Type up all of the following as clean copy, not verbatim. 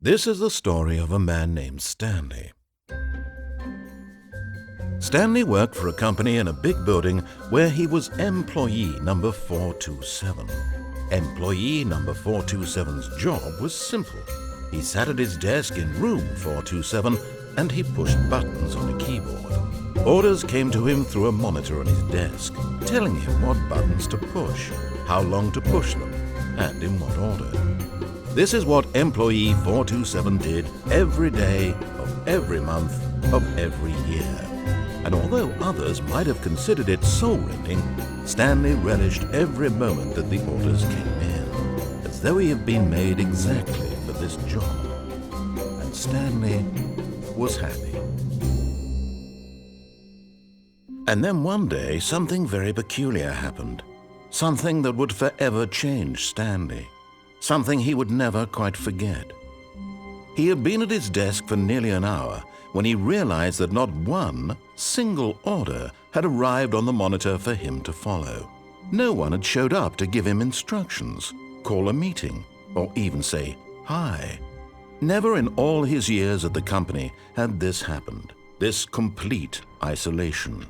This is the story of a man named Stanley. Stanley worked for a company in a big building where he was employee number 427. Employee number 427's job was simple. He sat at his desk in room 427 and he pushed buttons on a keyboard. Orders came to him through a monitor on his desk, telling him what buttons to push, how long to push them, and in what order. This is what employee 427 did every day of every month of every year. And although others might have considered it soul-rending, Stanley relished every moment that the orders came in, as though he had been made exactly for this job. And Stanley was happy. And then one day, something very peculiar happened. Something that would forever change Stanley. Something he would never quite forget. He had been at his desk for nearly an hour when he realized that not one single order had arrived on the monitor for him to follow. No one had showed up to give him instructions, call a meeting, or even say hi. Never in all his years at the company had this happened, this complete isolation.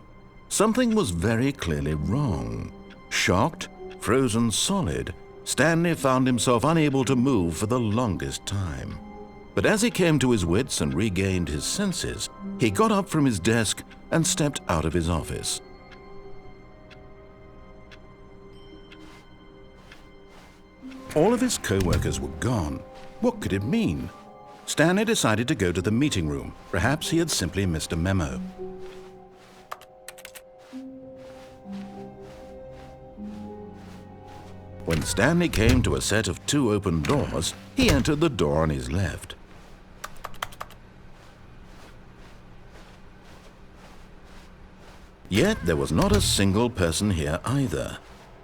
Something was very clearly wrong. Shocked, frozen solid, Stanley found himself unable to move for the longest time. But as he came to his wits and regained his senses, he got up from his desk and stepped out of his office. All of his co-workers were gone. What could it mean? Stanley decided to go to the meeting room. Perhaps he had simply missed a memo. When Stanley came to a set of 2 open doors, he entered the door on his left. Yet there was not a single person here either.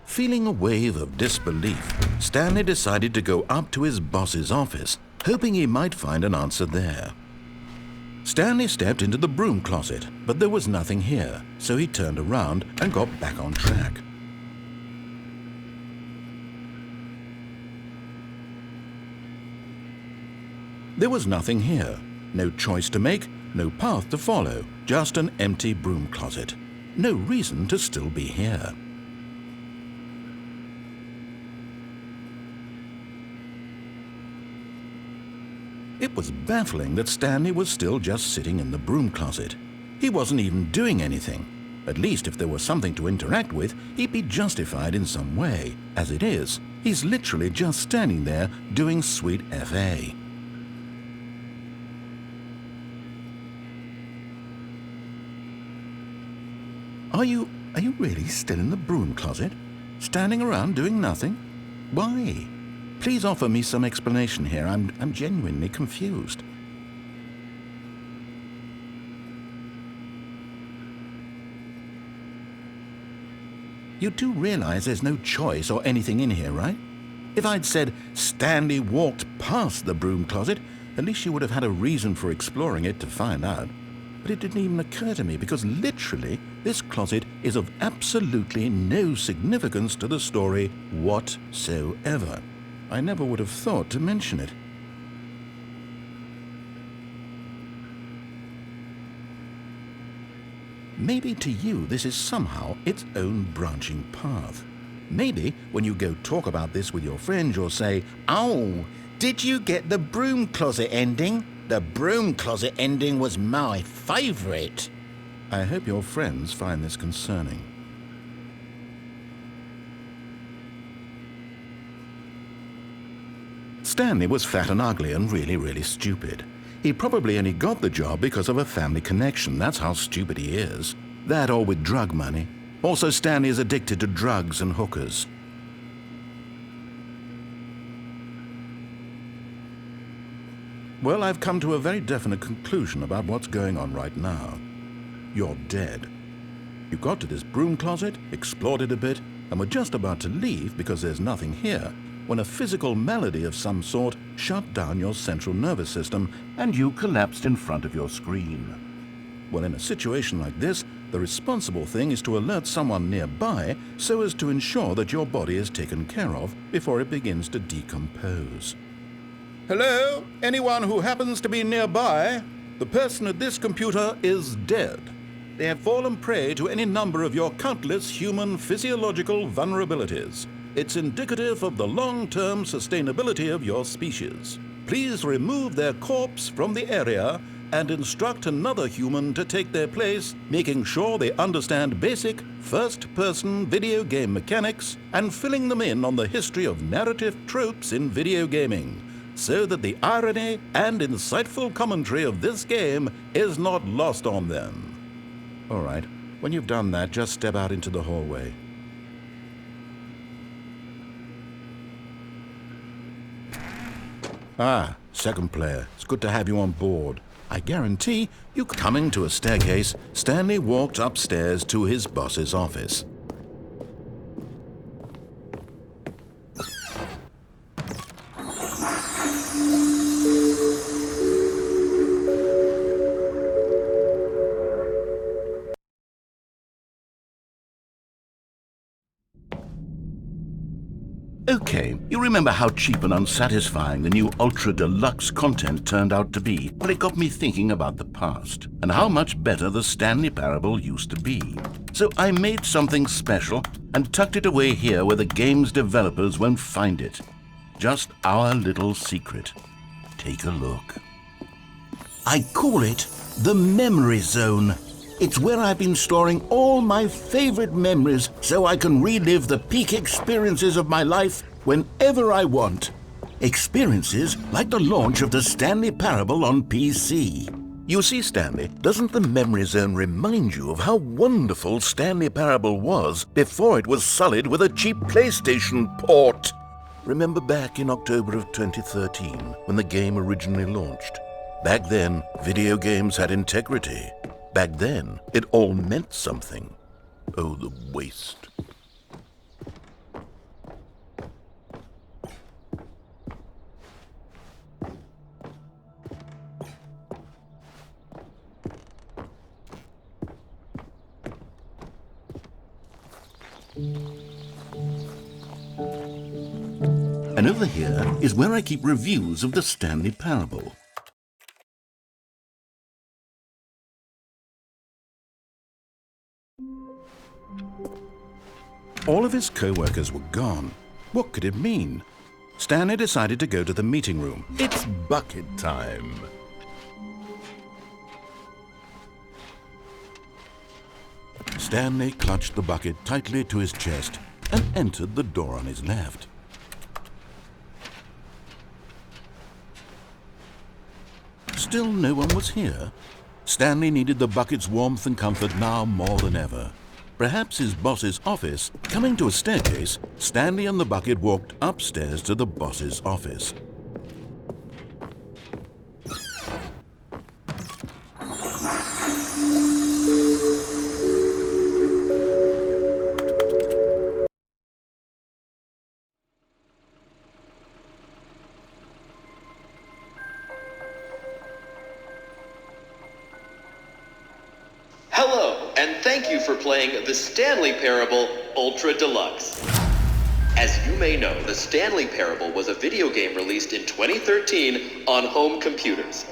Feeling a wave of disbelief, Stanley decided to go up to his boss's office, hoping he might find an answer there. Stanley stepped into the broom closet, but there was nothing here, so he turned around and got back on track. There was nothing here, no choice to make, no path to follow, just an empty broom closet. No reason to still be here. It was baffling that Stanley was still just sitting in the broom closet. He wasn't even doing anything. At least if there was something to interact with, he'd be justified in some way. As it is, he's literally just standing there doing sweet FA. Are you really still in the broom closet? Standing around doing nothing? Why? Please offer me some explanation here. I'm genuinely confused. You do realize there's no choice or anything in here, right? If I'd said Stanley walked past the broom closet, at least you would have had a reason for exploring it to find out. But it didn't even occur to me because literally this closet is of absolutely no significance to the story whatsoever. I never would have thought to mention it. Maybe to you this is somehow its own branching path. Maybe when you go talk about this with your friends you'll say, "Oh, did you get the broom closet ending? The broom closet ending was my favorite." I hope your friends find this concerning. Stanley was fat and ugly and really stupid. He probably only got the job because of a family connection. That's how stupid he is. That or with drug money. Also, Stanley is addicted to drugs and hookers. Well, I've come to a very definite conclusion about what's going on right now. You're dead. You got to this broom closet, explored it a bit, and were just about to leave because there's nothing here, when a physical malady of some sort shut down your central nervous system and you collapsed in front of your screen. Well, in a situation like this, the responsible thing is to alert someone nearby so as to ensure that your body is taken care of before it begins to decompose. Hello? Anyone who happens to be nearby? The person at this computer is dead. They have fallen prey to any number of your countless human physiological vulnerabilities. It's indicative of the long-term sustainability of your species. Please remove their corpse from the area and instruct another human to take their place, making sure they understand basic first-person video game mechanics and filling them in on the history of narrative tropes in video gaming, so that the irony and insightful commentary of this game is not lost on them. All right, when you've done that, just step out into the hallway. Ah, second player. It's good to have you on board. I guarantee you. Coming to a staircase, Stanley walked upstairs to his boss's office. Okay, you remember how cheap and unsatisfying the new Ultra Deluxe content turned out to be? Well, it got me thinking about the past and how much better the Stanley Parable used to be. So I made something special and tucked it away here where the game's developers won't find it. Just our little secret. Take a look. I call it the Memory Zone. It's where I've been storing all my favorite memories so I can relive the peak experiences of my life whenever I want. Experiences like the launch of the Stanley Parable on PC. You see, Stanley, doesn't the Memory Zone remind you of how wonderful Stanley Parable was before it was sullied with a cheap PlayStation port? Remember back in October of 2013 when the game originally launched? Back then, video games had integrity. Back then, it all meant something. Oh, the waste. And over here is where I keep reviews of the Stanley Parable. All of his co-workers were gone. What could it mean? Stanley decided to go to the meeting room. It's bucket time. Stanley clutched the bucket tightly to his chest and entered the door on his left. Still no one was here. Stanley needed the bucket's warmth and comfort now more than ever. Perhaps his boss's office. Coming to a staircase, Stanley and the bucket walked upstairs to the boss's office. Hello, and thank you for playing the Stanley Parable Ultra Deluxe. As you may know, the Stanley Parable was a video game released in 2013 on home computers.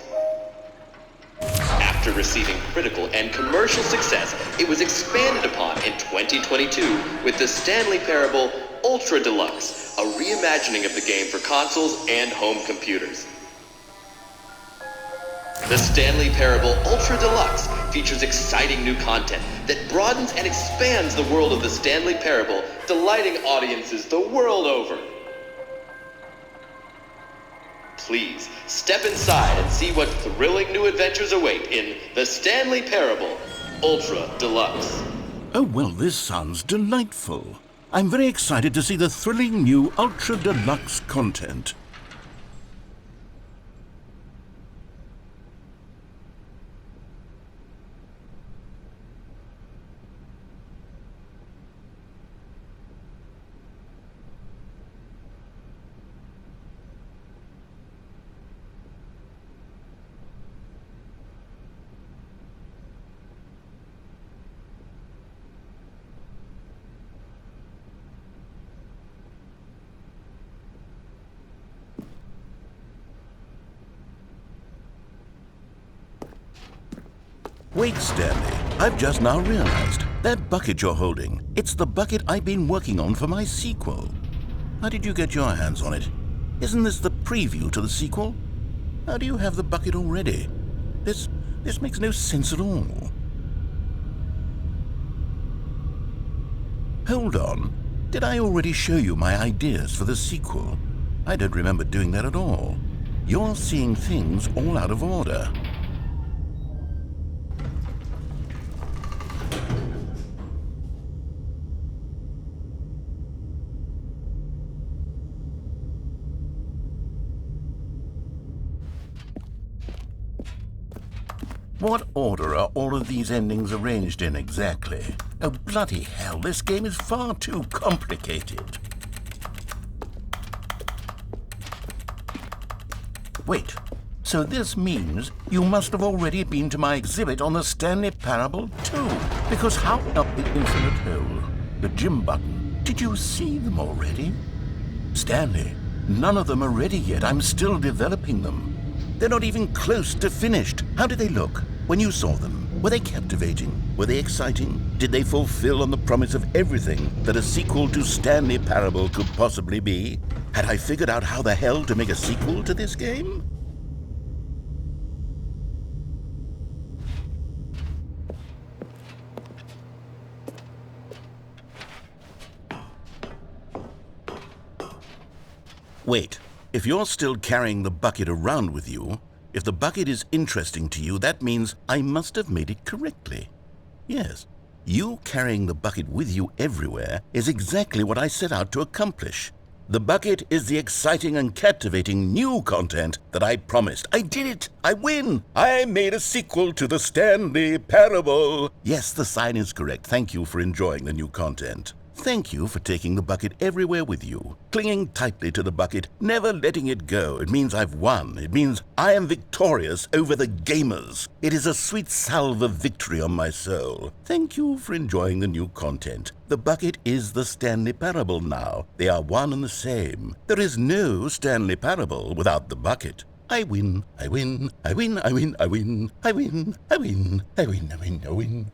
After receiving critical and commercial success, it was expanded upon in 2022 with the Stanley Parable Ultra Deluxe, a reimagining of the game for consoles and home computers. The Stanley Parable Ultra Deluxe features exciting new content that broadens and expands the world of the Stanley Parable, delighting audiences the world over. Please, step inside and see what thrilling new adventures await in the Stanley Parable Ultra Deluxe. Oh, well, this sounds delightful. I'm very excited to see the thrilling new Ultra Deluxe content. Wait, Stanley. I've just now realized. That bucket you're holding, it's the bucket I've been working on for my sequel. How did you get your hands on it? Isn't this the preview to the sequel? How do you have the bucket already? This makes no sense at all. Hold on. Did I already show you my ideas for the sequel? I don't remember doing that at all. You're seeing things all out of order. What order are all of these endings arranged in exactly? Oh, bloody hell, this game is far too complicated. Wait, so this means you must have already been to my exhibit on the Stanley Parable too, because how about the infinite hole, the gym button? Did you see them already? Stanley, none of them are ready yet. I'm still developing them. They're not even close to finished. How did they look when you saw them? Were they captivating? Were they exciting? Did they fulfill on the promise of everything that a sequel to Stanley Parable could possibly be? Had I figured out how the hell to make a sequel to this game? Wait. If you're still carrying the bucket around with you, if the bucket is interesting to you, that means I must have made it correctly. Yes, you carrying the bucket with you everywhere is exactly what I set out to accomplish. The bucket is the exciting and captivating new content that I promised. I did it! I win! I made a sequel to the Stanley Parable! Yes, the sign is correct. Thank you for enjoying the new content. Thank you for taking the bucket everywhere with you, clinging tightly to the bucket, never letting it go. It means I've won. It means I am victorious over the gamers. It is a sweet salve of victory on my soul. Thank you for enjoying the new content. The bucket is the Stanley Parable now. They are one and the same. There is no Stanley Parable without the bucket. I win, I win, I win, I win, I win, I win, I win, I win, I win, I win.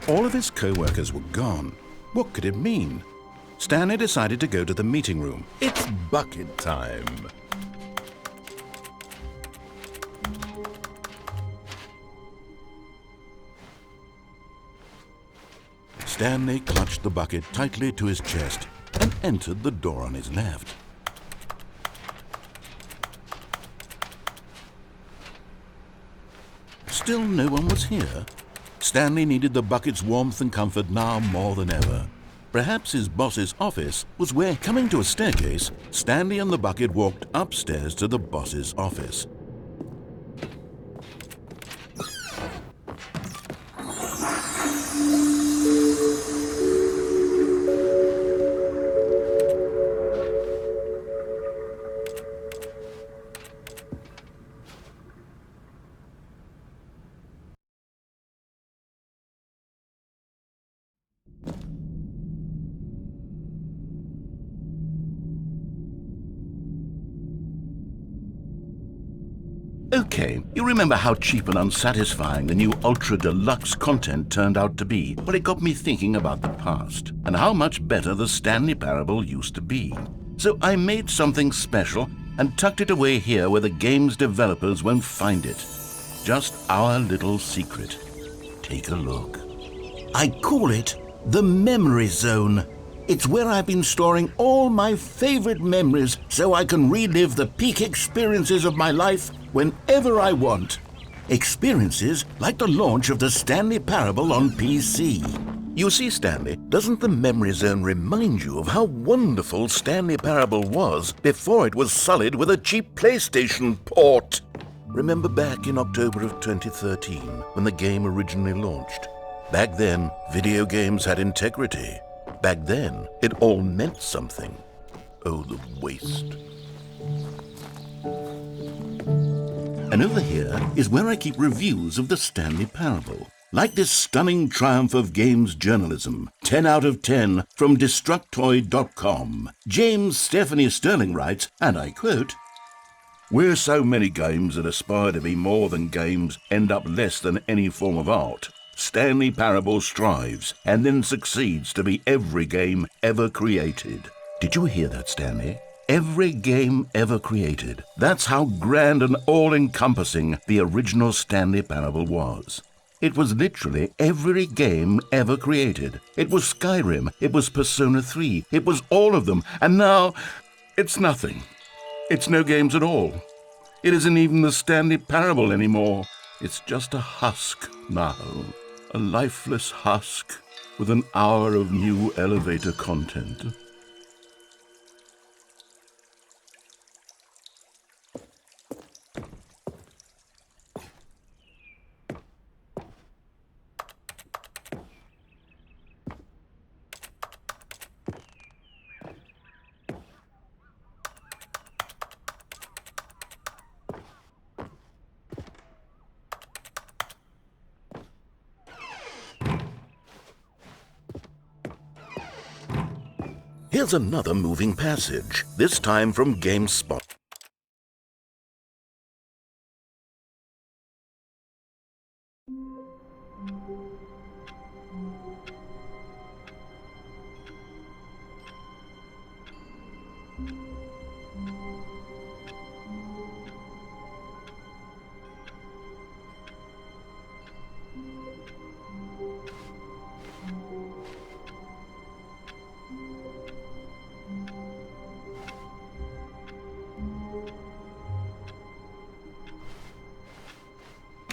All of his co-workers were gone. What could it mean? Stanley decided to go to the meeting room. It's bucket time. Stanley clutched the bucket tightly to his chest and entered the door on his left. Still no one was here. Stanley needed the bucket's warmth and comfort now more than ever. Perhaps his boss's office was where, coming to a staircase, Stanley and the bucket walked upstairs to the boss's office. Okay, you remember how cheap and unsatisfying the new Ultra Deluxe content turned out to be? Well, it got me thinking about the past, and how much better the Stanley Parable used to be. So I made something special and tucked it away here where the game's developers won't find it. Just our little secret. Take a look. I call it the Memory Zone. It's where I've been storing all my favorite memories so I can relive the peak experiences of my life whenever I want. Experiences like the launch of the Stanley Parable on PC. You see, Stanley, doesn't the Memory Zone remind you of how wonderful Stanley Parable was before it was sullied with a cheap PlayStation port? Remember back in October of 2013 when the game originally launched? Back then, video games had integrity. Back then, it all meant something. Oh, the waste. And over here is where I keep reviews of the Stanley Parable. Like this stunning triumph of games journalism, 10 out of 10 from Destructoid.com. James Stephanie Sterling writes, and I quote, "Where so many games that aspire to be more than games end up less than any form of art, Stanley Parable strives and then succeeds to be every game ever created." Did you hear that, Stanley? Every game ever created. That's how grand and all-encompassing the original Stanley Parable was. It was literally every game ever created. It was Skyrim, it was Persona 3, it was all of them, and now it's nothing. It's no games at all. It isn't even the Stanley Parable anymore. It's just a husk now. A lifeless husk with an hour of new elevator content. Here's another moving passage, this time from GameSpot.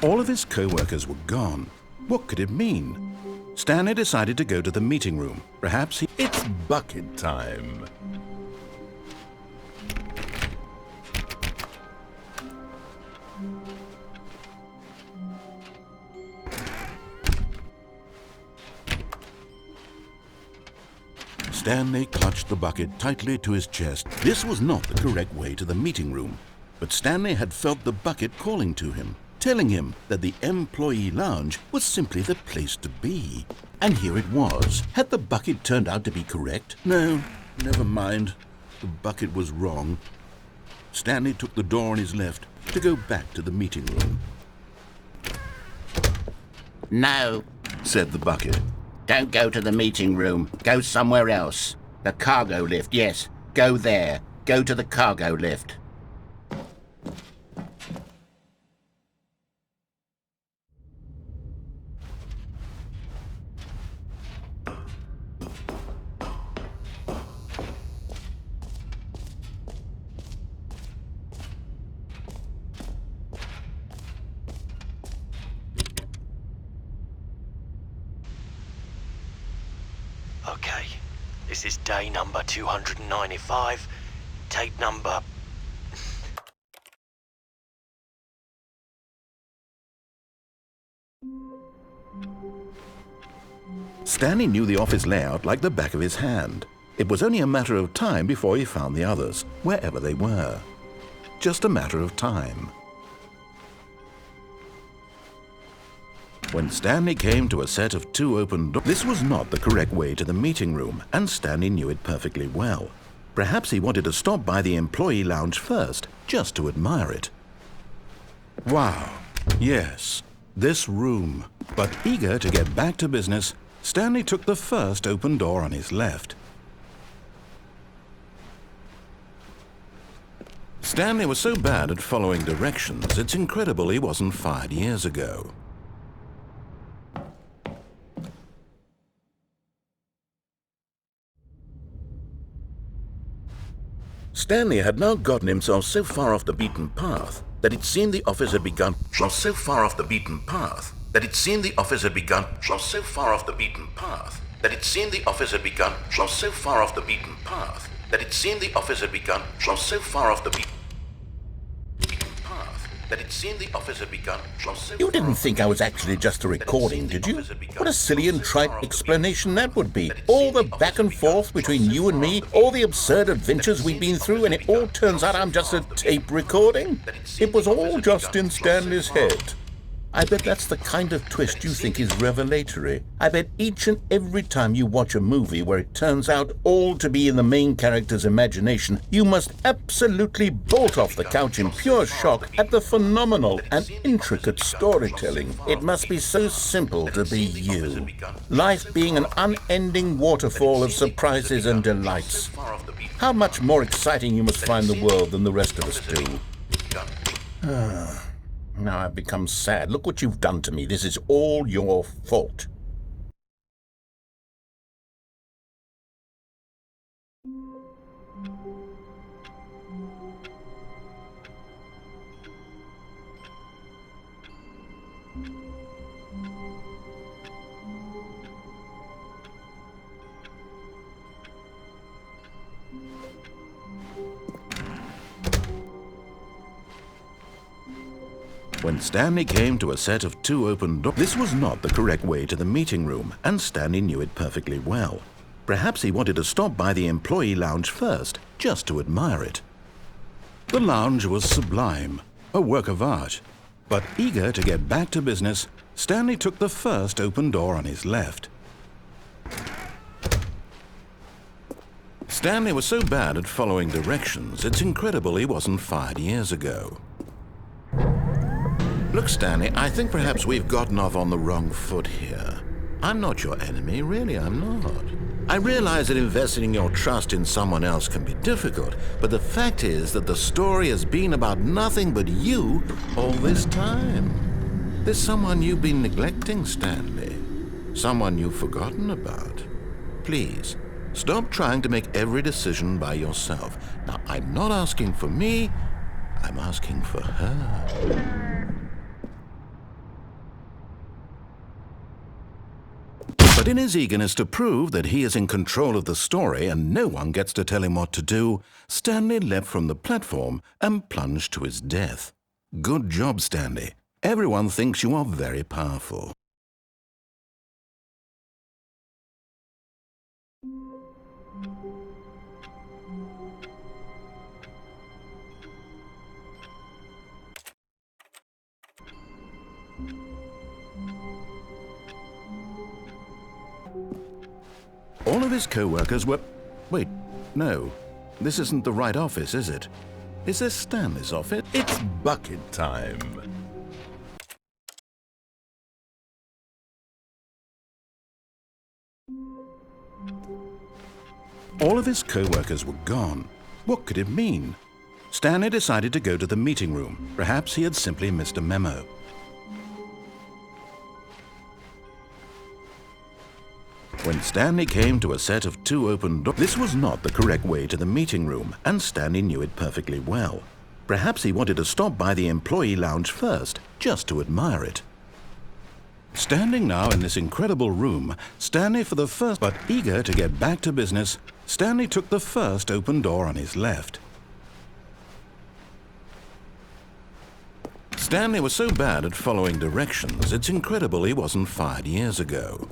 All of his co-workers were gone. What could it mean? Stanley decided to go to the meeting room. Perhaps he... It's bucket time. Stanley clutched the bucket tightly to his chest. This was not the correct way to the meeting room, but Stanley had felt the bucket calling to him, telling him that the employee lounge was simply the place to be. And here it was. Had the bucket turned out to be correct? No, never mind. The bucket was wrong. Stanley took the door on his left to go back to the meeting room. No, Said the bucket. don't go to the meeting room. Go somewhere else. The cargo lift, yes. Go there. Go to the cargo lift. Okay, this is day number 295, tape number... Stanley knew the office layout like the back of his hand. It was only a matter of time before he found the others, wherever they were. Just a matter of time. When Stanley came to a set of 2 open doors, this was not the correct way to the meeting room, and Stanley knew it perfectly well. Perhaps he wanted to stop by the employee lounge first, just to admire it. Wow, yes, this room. But eager to get back to business, Stanley took the first open door on his left. Stanley was so bad at following directions, it's incredible he wasn't fired years ago. Stanley had now gotten himself so far off the beaten path that it seemed the office had begun. So far off the beaten path that it seemed the office had begun. So far off the beaten path that it seemed the office had begun. So far off the beaten path that it seemed the office had begun. So far off the beaten path that it seemed the office had begun. You didn't think I was actually just a recording, did you? What a silly and trite explanation that would be. All the back and forth between you and me, all the absurd adventures we've been through, and it all turns out I'm just a tape recording? It was all just in Stanley's head. I bet that's the kind of twist you think is revelatory. I bet each and every time you watch a movie where it turns out all to be in the main character's imagination, you must absolutely bolt off the couch in pure shock at the phenomenal and intricate storytelling. It must be so simple to be you. Life being an unending waterfall of surprises and delights. How much more exciting you must find the world than the rest of us do. Now I've become sad. Look what you've done to me. This is all your fault. When Stanley came to a set of 2 open doors, this was not the correct way to the meeting room, and Stanley knew it perfectly well. Perhaps he wanted to stop by the employee lounge first, just to admire it. The lounge was sublime, a work of art. But eager to get back to business, Stanley took the first open door on his left. Stanley was so bad at following directions, it's incredible he wasn't fired years ago. Look, Stanley, I think perhaps we've gotten off on the wrong foot here. I'm not your enemy, really, I'm not. I realize that investing your trust in someone else can be difficult, but the fact is that the story has been about nothing but you all this time. There's someone you've been neglecting, Stanley. Someone you've forgotten about. Please, stop trying to make every decision by yourself. Now, I'm not asking for me, I'm asking for her. But in his eagerness to prove that he is in control of the story and no one gets to tell him what to do, Stanley leapt from the platform and plunged to his death. Good job, Stanley. Everyone thinks you are very powerful. All of his co-workers were... Wait, no. This isn't the right office, is it? Is this Stanley's office? It's bucket time. All of his co-workers were gone. What could it mean? Stanley decided to go to the meeting room. Perhaps he had simply missed a memo. When Stanley came to a set of 2 open doors, this was not the correct way to the meeting room, and Stanley knew it perfectly well. Perhaps he wanted to stop by the employee lounge first, just to admire it. Standing now in this incredible room, Stanley for the first, but eager to get back to business, Stanley took the first open door on his left. Stanley was so bad at following directions, it's incredible he wasn't fired years ago.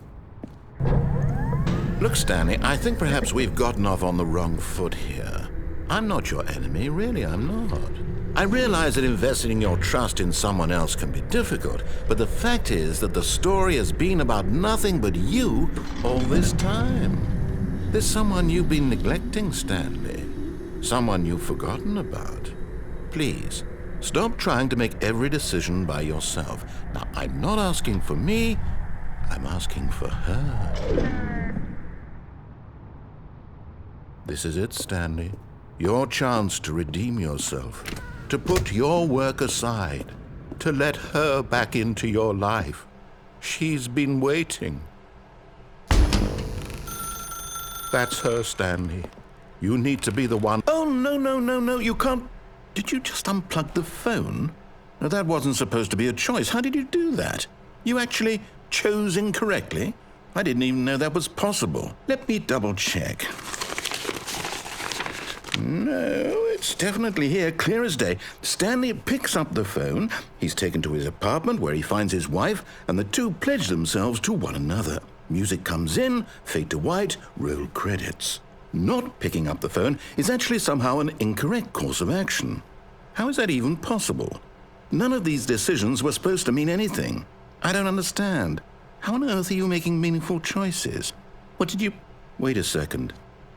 Look, Stanley, I think perhaps we've gotten off on the wrong foot here. I'm not your enemy, really, I'm not. I realize that investing your trust in someone else can be difficult, but the fact is that the story has been about nothing but you all this time. There's someone you've been neglecting, Stanley. Someone you've forgotten about. Please, stop trying to make every decision by yourself. Now, I'm not asking for me, I'm asking for her. This is it, Stanley. Your chance to redeem yourself, to put your work aside, to let her back into your life. She's been waiting. That's her, Stanley. You need to be the one. Oh, no, you can't. Did you just unplug the phone? No, that wasn't supposed to be a choice. How did you do that? You actually chose incorrectly? I didn't even know that was possible. Let me double check. No, it's definitely here, clear as day. Stanley picks up the phone. He's taken to his apartment where he finds his wife, and the two pledge themselves to one another. Music comes in, fade to white, roll credits. Not picking up the phone is actually somehow an incorrect course of action. How is that even possible? None of these decisions were supposed to mean anything. I don't understand. How on earth are you making meaningful choices? What did you... Wait a second.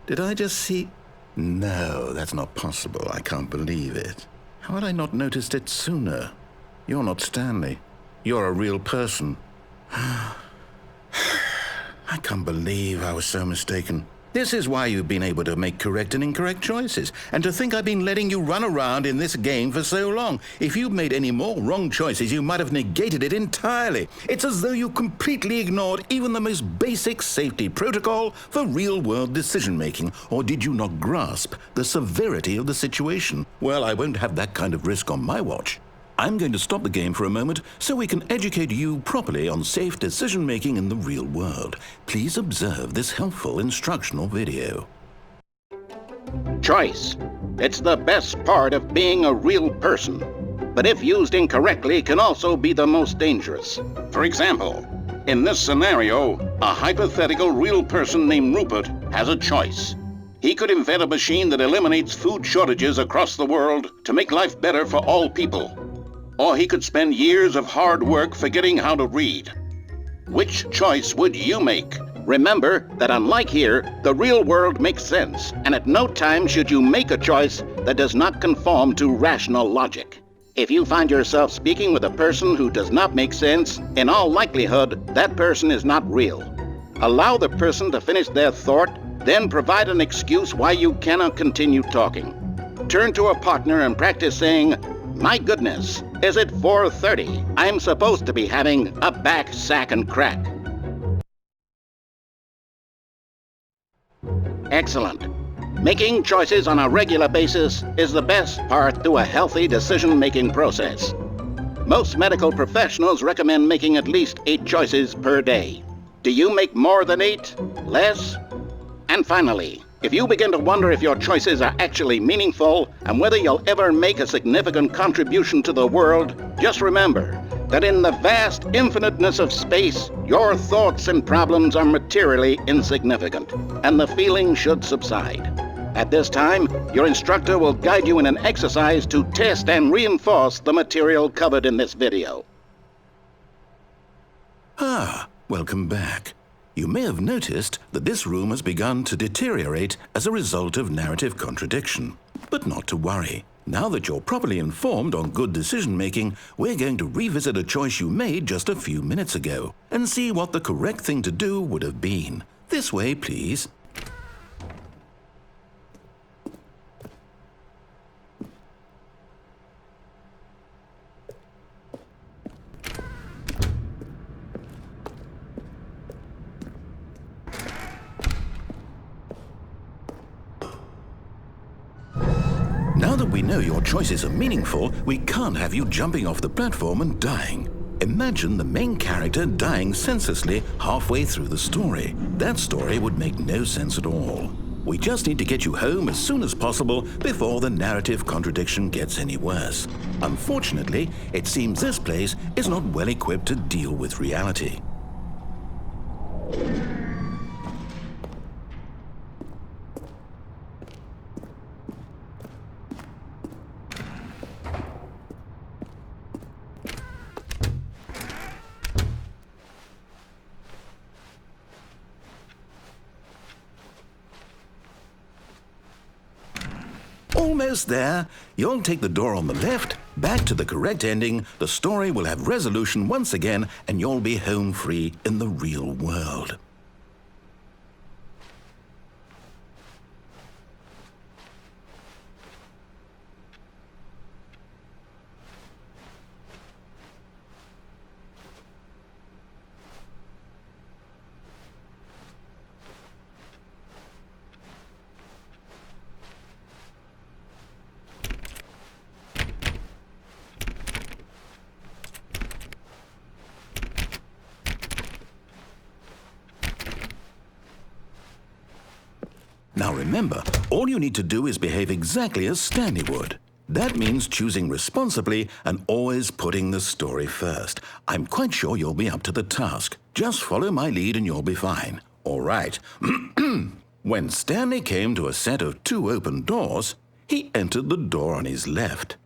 Did I just see... No, that's not possible. I can't believe it. How had I not noticed it sooner? You're not Stanley. You're a real person. I can't believe I was so mistaken. This is why you've been able to make correct and incorrect choices. And to think I've been letting you run around in this game for so long. If you'd made any more wrong choices, you might have negated it entirely. It's as though you completely ignored even the most basic safety protocol for real-world decision-making. Or did you not grasp the severity of the situation? Well, I won't have that kind of risk on my watch. I'm going to stop the game for a moment so we can educate you properly on safe decision-making in the real world. Please observe this helpful instructional video. Choice. It's the best part of being a real person, but if used incorrectly can also be the most dangerous. For example, in this scenario, a hypothetical real person named Rupert has a choice. He could invent a machine that eliminates food shortages across the world to make life better for all people. Or he could spend years of hard work forgetting how to read. Which choice would you make? Remember that unlike here, the real world makes sense, and at no time should you make a choice that does not conform to rational logic. If you find yourself speaking with a person who does not make sense, in all likelihood, that person is not real. Allow the person to finish their thought, then provide an excuse why you cannot continue talking. Turn to a partner and practice saying, "My goodness, is it 4:30? I'm supposed to be having a back, sack, and crack." Excellent. Making choices on a regular basis is the best part to a healthy decision-making process. Most medical professionals recommend making at least 8 choices per day. Do you make more than 8? Less? And finally, if you begin to wonder if your choices are actually meaningful and whether you'll ever make a significant contribution to the world, just remember that in the vast infiniteness of space, your thoughts and problems are materially insignificant, and the feeling should subside. At this time, your instructor will guide you in an exercise to test and reinforce the material covered in this video. Welcome back. You may have noticed that this room has begun to deteriorate as a result of narrative contradiction. But not to worry. Now that you're properly informed on good decision-making, we're going to revisit a choice you made just a few minutes ago and see what the correct thing to do would have been. This way, please. Now that we know your choices are meaningful, we can't have you jumping off the platform and dying. Imagine the main character dying senselessly halfway through the story. That story would make no sense at all. We just need to get you home as soon as possible before the narrative contradiction gets any worse. Unfortunately, it seems this place is not well equipped to deal with reality. Almost there. You'll take the door on the left, back to the correct ending, the story will have resolution once again, and you'll be home free in the real world. Now remember, all you need to do is behave exactly as Stanley would. That means choosing responsibly and always putting the story first. I'm quite sure you'll be up to the task. Just follow my lead and you'll be fine. All right. When Stanley came to a set of 2 open doors, he entered the door on his left.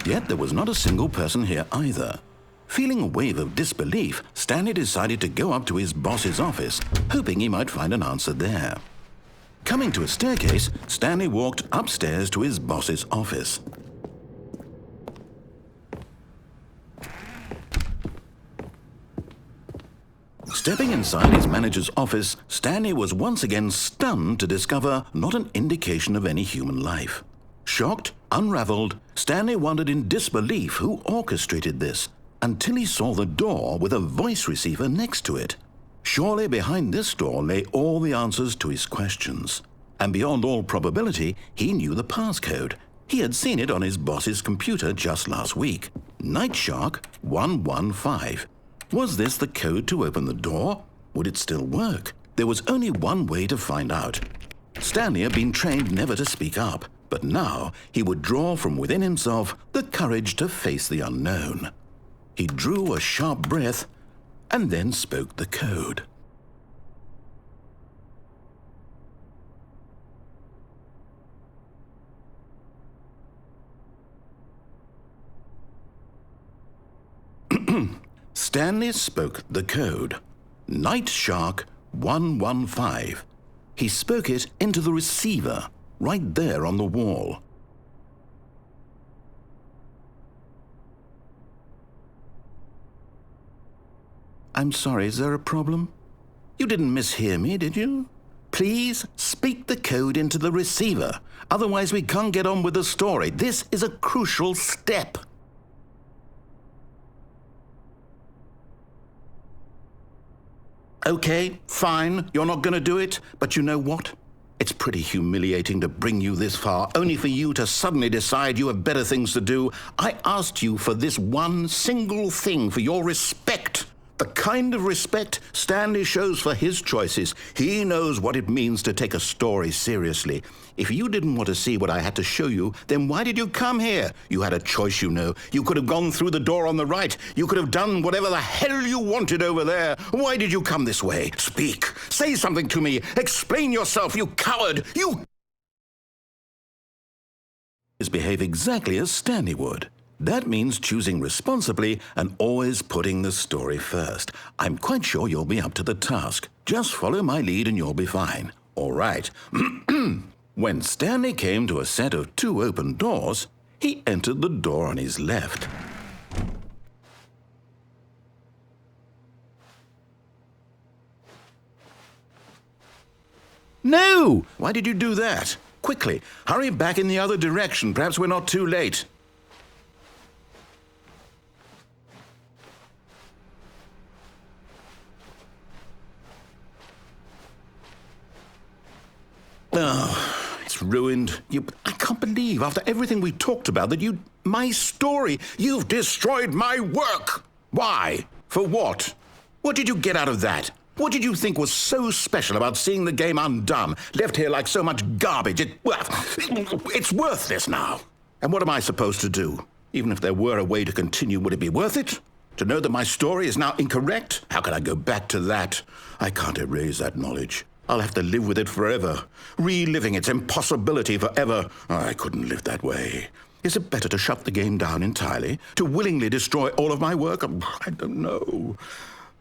Yet there was not a single person here either. Feeling a wave of disbelief, Stanley decided to go up to his boss's office, hoping he might find an answer there. Coming to a staircase, Stanley walked upstairs to his boss's office. Stepping inside his manager's office, Stanley was once again stunned to discover not an indication of any human life. Shocked, unraveled, Stanley wondered in disbelief who orchestrated this, until he saw the door with a voice receiver next to it. Surely behind this door lay all the answers to his questions. And beyond all probability, he knew the passcode. He had seen it on his boss's computer just last week. Nightshark 115. Was this the code to open the door? Would it still work? There was only one way to find out. Stanley had been trained never to speak up, but now he would draw from within himself the courage to face the unknown. He drew a sharp breath and then spoke the code. Stanley spoke the code. Nightshark 115. He spoke it into the receiver, right there on the wall. I'm sorry, is there a problem? You didn't mishear me, did you? Please speak the code into the receiver. Otherwise, we can't get on with the story. This is a crucial step. Okay, fine, you're not going to do it, but you know what? It's pretty humiliating to bring you this far, only for you to suddenly decide you have better things to do. I asked you for this one single thing, for your respect. The kind of respect Stanley shows for his choices. He knows what it means to take a story seriously. If you didn't want to see what I had to show you, then why did you come here? You had a choice, you know. You could have gone through the door on the right. You could have done whatever the hell you wanted over there. Why did you come this way? Speak. Say something to me. Explain yourself, you coward. You behave exactly as Stanley would. That means choosing responsibly and always putting the story first. I'm quite sure you'll be up to the task. Just follow my lead and you'll be fine. All right. When Stanley came to a set of 2 open doors, he entered the door on his left. No! Why did you do that? Quickly, hurry back in the other direction. Perhaps we're not too late. Oh, it's ruined. I can't believe, after everything we talked about, that my story, you've destroyed my work. Why? For what? What did you get out of that? What did you think was so special about seeing the game undone, left here like so much garbage? It's worthless now. And what am I supposed to do? Even if there were a way to continue, would it be worth it? To know that my story is now incorrect? How can I go back to that? I can't erase that knowledge. I'll have to live with it forever, reliving its impossibility forever. I couldn't live that way. Is it better to shut the game down entirely? To willingly destroy all of my work? I don't know.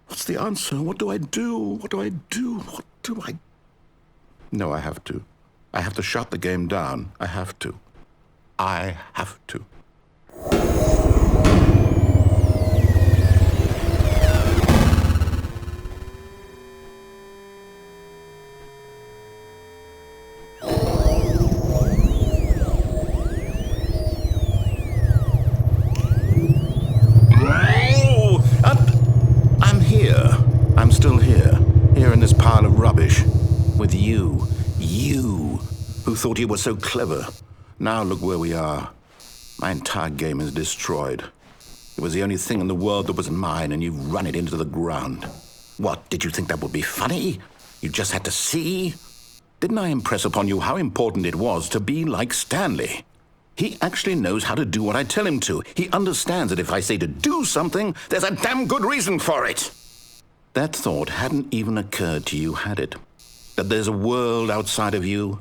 What's the answer? What do I do? What do I do? What do I... No, I have to. I have to shut the game down. I have to. I have to. I'm here. who thought you were so clever. Now look where we are. My entire game is destroyed. It was the only thing in the world that was mine, and you've run it into the ground. What, did you think that would be funny? You just had to see? Didn't I impress upon you how important it was to be like Stanley? He actually knows how to do what I tell him to. He understands that if I say to do something, there's a damn good reason for it. That thought hadn't even occurred to you, had it? That there's a world outside of you?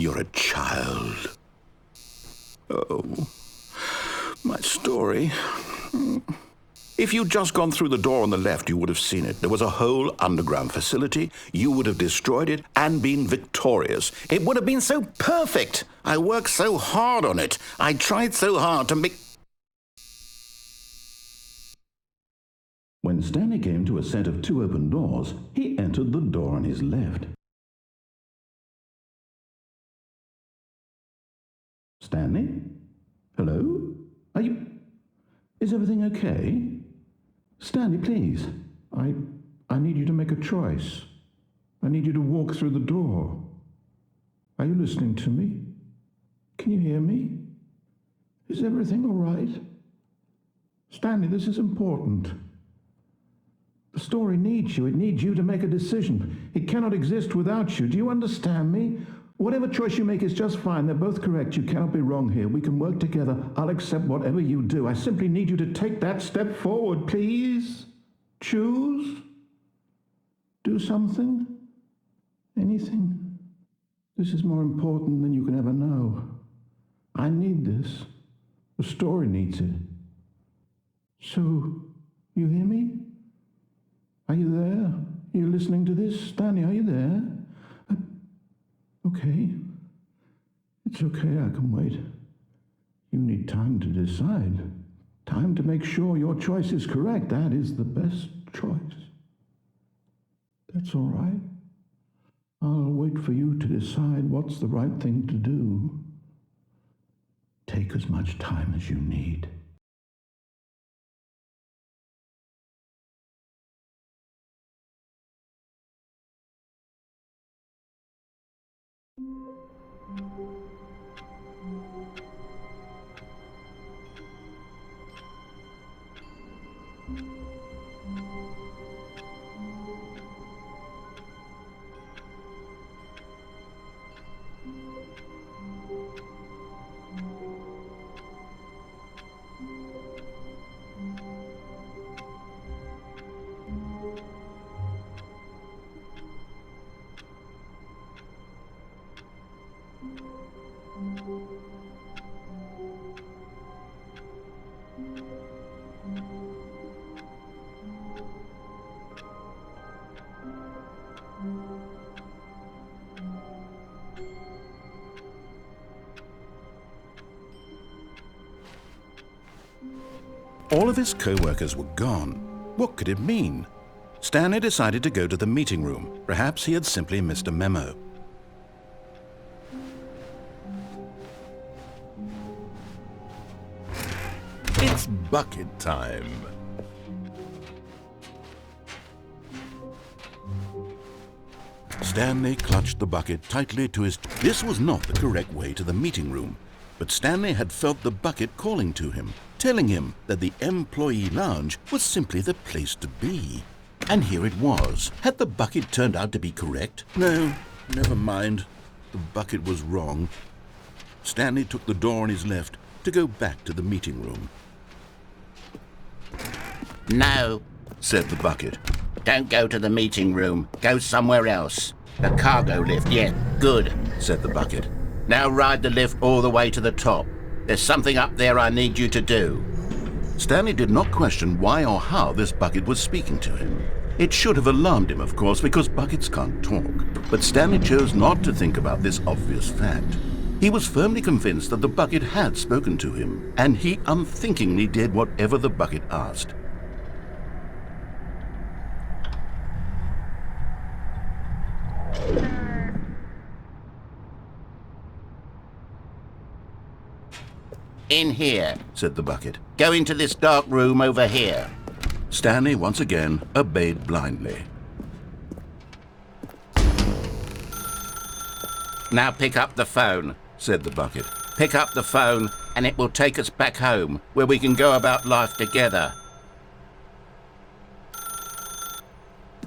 You're a child. Oh, my story. If you'd just gone through the door on the left, you would have seen it. There was a whole underground facility. You would have destroyed it and been victorious. It would have been so perfect. I worked so hard on it. I tried so hard to make... When Stanley came to a set of 2 open doors, he entered the door on his left. Stanley? Hello? Are you... Is everything okay? Stanley, please. I need you to make a choice. I need you to walk through the door. Are you listening to me? Can you hear me? Is everything all right? Stanley, this is important. The story needs you. It needs you to make a decision. It cannot exist without you. Do you understand me? Whatever choice you make is just fine. They're both correct. You cannot be wrong here. We can work together. I'll accept whatever you do. I simply need you to take that step forward, please. Choose. Do something. Anything. This is more important than you can ever know. I need this. The story needs it. So, you hear me? Are you there? Are you listening to this? Stanley, are you there? Okay. It's okay, I can wait. You need time to decide. Time to make sure your choice is correct. That is the best choice. That's all right. I'll wait for you to decide what's the right thing to do. Take as much time as you need. All of his co-workers were gone. What could it mean? Stanley decided to go to the meeting room. Perhaps he had simply missed a memo. It's bucket time. Stanley clutched the bucket tightly to his... This was not the correct way to the meeting room, but Stanley had felt the bucket calling to him, telling him that the employee lounge was simply the place to be. And here it was. Had the bucket turned out to be correct? No, never mind. The bucket was wrong. Stanley took the door on his left to go back to the meeting room. No, said the bucket. Don't go to the meeting room. Go somewhere else. The cargo lift, yeah, good, said the bucket. Now ride the lift all the way to the top. There's something up there I need you to do. Stanley did not question why or how this bucket was speaking to him. It should have alarmed him, of course, because buckets can't talk. But Stanley chose not to think about this obvious fact. He was firmly convinced that the bucket had spoken to him, and he unthinkingly did whatever the bucket asked. In here, said the bucket. Go into this dark room over here. Stanley once again obeyed blindly. Now pick up the phone, said the bucket. Pick up the phone and it will take us back home, where we can go about life together.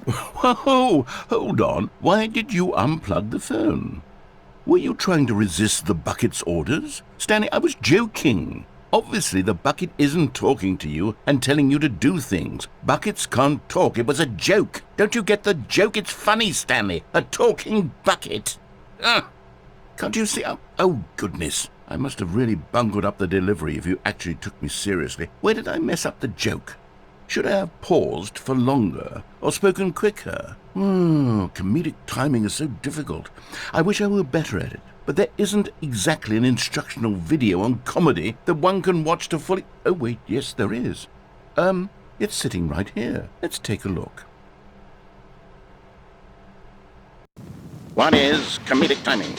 Whoa, hold on. Why did you unplug the phone? Were you trying to resist the bucket's orders? Stanley, I was joking. Obviously, the bucket isn't talking to you and telling you to do things. Buckets can't talk. It was a joke. Don't you get the joke? It's funny, Stanley. A talking bucket. Can't you see? Oh, goodness. I must have really bungled up the delivery if you actually took me seriously. Where did I mess up the joke? Should I have paused for longer or spoken quicker? Comedic timing is so difficult. I wish I were better at it. But there isn't exactly an instructional video on comedy that one can watch to fully... Oh, wait, yes, there is. It's sitting right here. Let's take a look. What is comedic timing?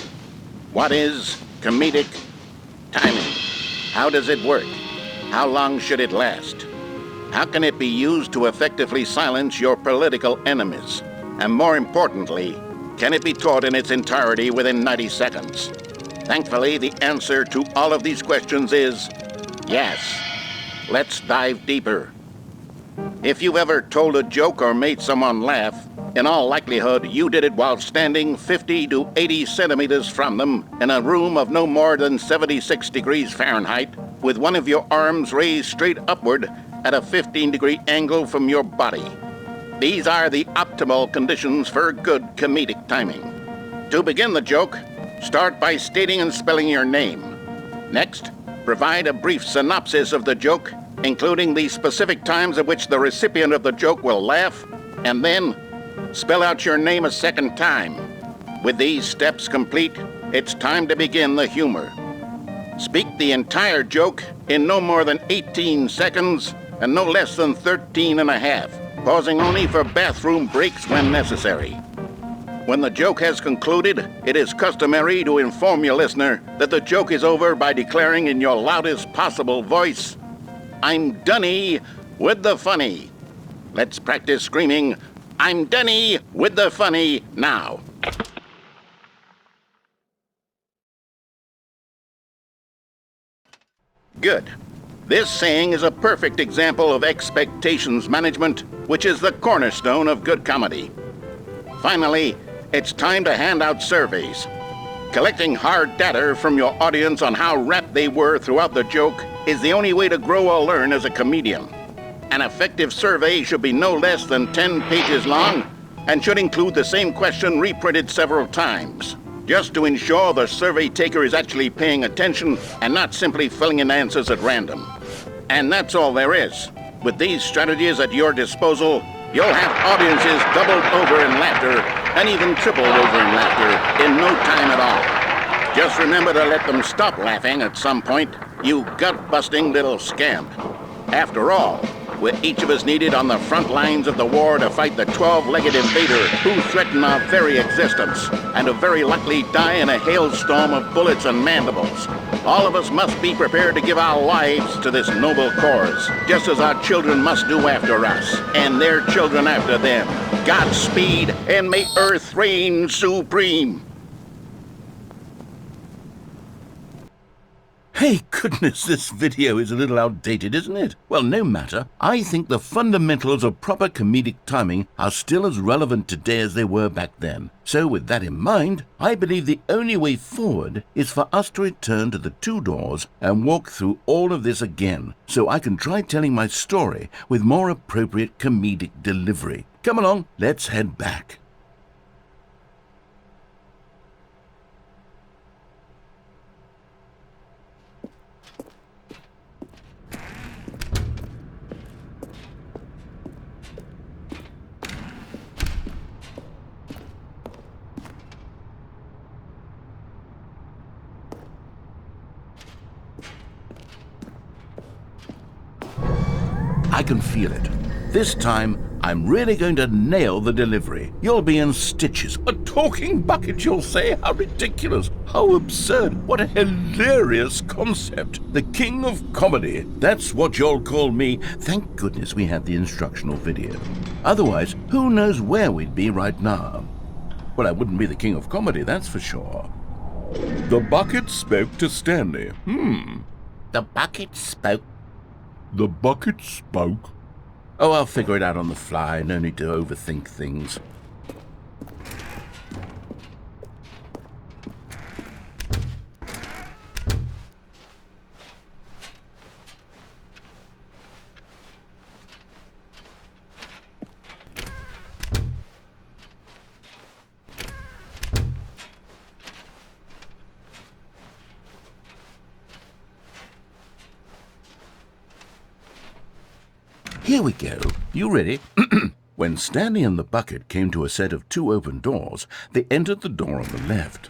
What is comedic timing? How does it work? How long should it last? How can it be used to effectively silence your political enemies? And more importantly, can it be taught in its entirety within 90 seconds? Thankfully, the answer to all of these questions is yes. Let's dive deeper. If you've ever told a joke or made someone laugh, in all likelihood, you did it while standing 50 to 80 centimeters from them in a room of no more than 76 degrees Fahrenheit, with one of your arms raised straight upward at a 15-degree angle from your body. These are the optimal conditions for good comedic timing. To begin the joke, start by stating and spelling your name. Next, provide a brief synopsis of the joke, including the specific times at which the recipient of the joke will laugh, and then spell out your name a second time. With these steps complete, it's time to begin the humor. Speak the entire joke in no more than 18 seconds and no less than 13 and a half, pausing only for bathroom breaks when necessary. When the joke has concluded, it is customary to inform your listener that the joke is over by declaring in your loudest possible voice, "I'm Dunny with the funny." Let's practice screaming, "I'm Dunny with the funny" now. Good. This saying is a perfect example of expectations management, which is the cornerstone of good comedy. Finally, it's time to hand out surveys. Collecting hard data from your audience on how rapt they were throughout the joke is the only way to grow or learn as a comedian. An effective survey should be no less than 10 pages long and should include the same question reprinted several times, just to ensure the survey taker is actually paying attention and not simply filling in answers at random. And that's all there is. With these strategies at your disposal, you'll have audiences doubled over in laughter and even tripled over in laughter in no time at all. Just remember to let them stop laughing at some point, you gut-busting little scamp. After all, we're each of us needed on the front lines of the war to fight the 12-legged invader who threaten our very existence and to very likely die in a hailstorm of bullets and mandibles. All of us must be prepared to give our lives to this noble cause, just as our children must do after us, and their children after them. Godspeed, and may Earth reign supreme. Hey, goodness, this video is a little outdated, isn't it? Well, no matter. I think the fundamentals of proper comedic timing are still as relevant today as they were back then. So with that in mind, I believe the only way forward is for us to return to the two doors and walk through all of this again, so I can try telling my story with more appropriate comedic delivery. Come along, let's head back. I can feel it. This time, I'm really going to nail the delivery. You'll be in stitches. A talking bucket, you'll say? How ridiculous. How absurd. What a hilarious concept. The king of comedy. That's what you'll call me. Thank goodness we had the instructional video. Otherwise, who knows where we'd be right now. Well, I wouldn't be the king of comedy, that's for sure. The bucket spoke to Stanley. The bucket spoke. The bucket spoke. Oh, I'll figure it out on the fly. No need to overthink things. Here we go. You ready? When Stanley and the bucket came to a set of 2 open doors, they entered the door on the left.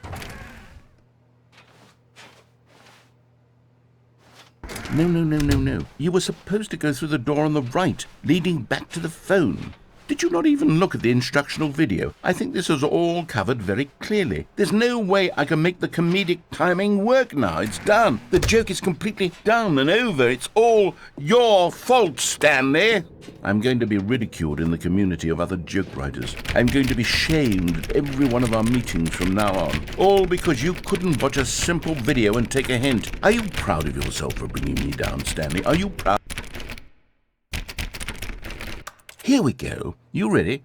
No. You were supposed to go through the door on the right, leading back to the phone. Did you not even look at the instructional video? I think this is all covered very clearly. There's no way I can make the comedic timing work now. It's done. The joke is completely done and over. It's all your fault, Stanley. I'm going to be ridiculed in the community of other joke writers. I'm going to be shamed at every one of our meetings from now on. All because you couldn't watch a simple video and take a hint. Are you proud of yourself for bringing me down, Stanley? Are you proud? Here we go. You ready?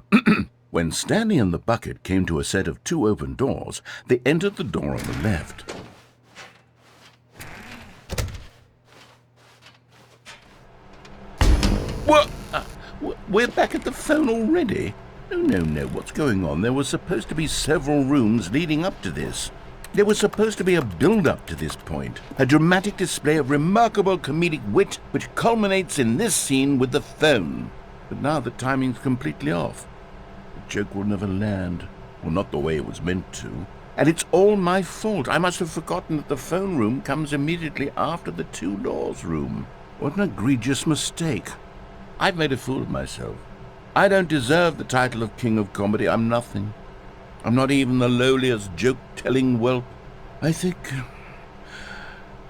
When Stanley and the bucket came to a set of 2 open doors, they entered the door on the left. What? We're back at the phone already? No. What's going on? There was supposed to be several rooms leading up to this. There was supposed to be a build-up to this point, a dramatic display of remarkable comedic wit which culminates in this scene with the phone. But now the timing's completely off. The joke will never land. Well, not the way it was meant to. And it's all my fault. I must have forgotten that the phone room comes immediately after the 2 doors room. What an egregious mistake. I've made a fool of myself. I don't deserve the title of King of Comedy. I'm nothing. I'm not even the lowliest joke-telling whelp. I think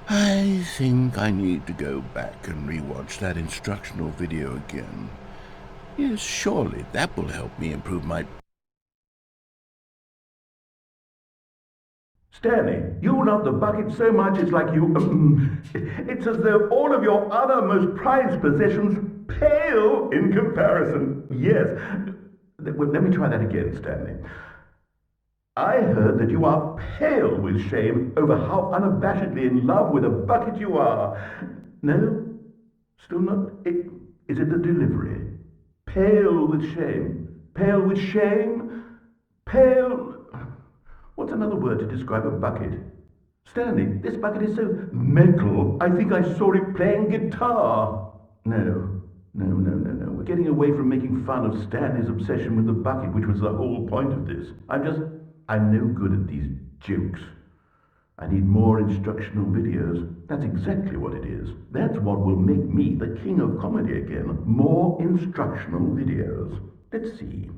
I need to go back and rewatch that instructional video again. Yes, surely that will help me improve my... Stanley, you love the bucket so much it's like you... it's as though all of your other most prized possessions pale in comparison. Yes. Well, let me try that again, Stanley. I heard that you are pale with shame over how unabashedly in love with a bucket you are. No? Still not? Is it the delivery? Pale with shame. Pale with shame? Pale... What's another word to describe a bucket? Stanley, this bucket is so metal. I think I saw it playing guitar. No. We're getting away from making fun of Stanley's obsession with the bucket, which was the whole point of this. I'm no good at these jokes. I need more instructional videos. That's exactly what it is. That's what will make me the king of comedy again. More instructional videos. Let's see.